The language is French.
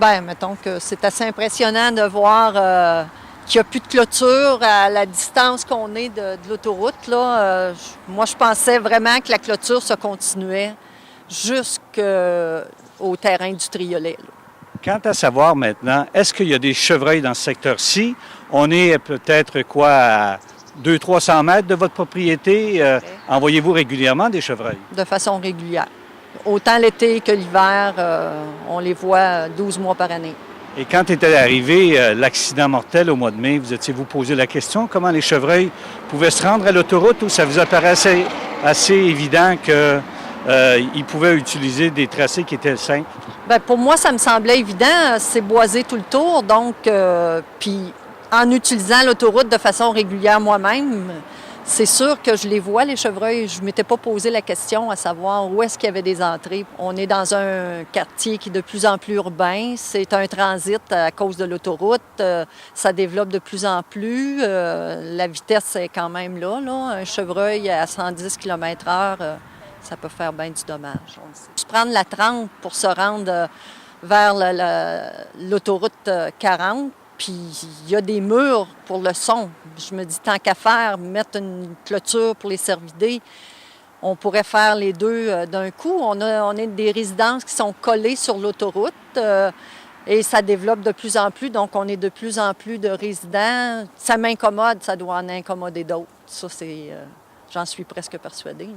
Bien, mettons que c'est assez impressionnant de voir qu'il n'y a plus de clôture à la distance qu'on est de l'autoroute. Là. Moi, je pensais vraiment que la clôture se continuait jusqu'au terrain du Triolet. Là. Quant à savoir maintenant, est-ce qu'il y a des chevreuils dans ce secteur-ci? On est peut-être quoi à 200-300 mètres de votre propriété. Envoyez-vous régulièrement des chevreuils? De façon régulière. Autant l'été que l'hiver, on les voit 12 mois par année. Et quand était arrivé l'accident mortel au mois de mai, vous étiez-vous posé la question comment les chevreuils pouvaient se rendre à l'autoroute ou ça vous apparaissait assez évident qu'ils pouvaient utiliser des tracés qui étaient simples? Bien, pour moi, ça me semblait évident. C'est boisé tout le tour. Donc, puis en utilisant l'autoroute de façon régulière moi-même, c'est sûr que je les vois, les chevreuils. Je ne m'étais pas posé la question à savoir où est-ce qu'il y avait des entrées. On est dans un quartier qui est de plus en plus urbain. C'est un transit à cause de l'autoroute. Ça développe de plus en plus. La vitesse est quand même là. Un chevreuil à 110 km/h, ça peut faire bien du dommage. Se prendre la 30 pour se rendre vers l'autoroute 40. Puis il y a des murs pour le son. Je me dis, tant qu'à faire, mettre une clôture pour les cervidés, on pourrait faire les deux d'un coup. On a des résidences qui sont collées sur l'autoroute et ça développe de plus en plus. Donc, on est de plus en plus de résidents. Ça m'incommode, ça doit en incommoder d'autres. Ça, j'en suis presque persuadée.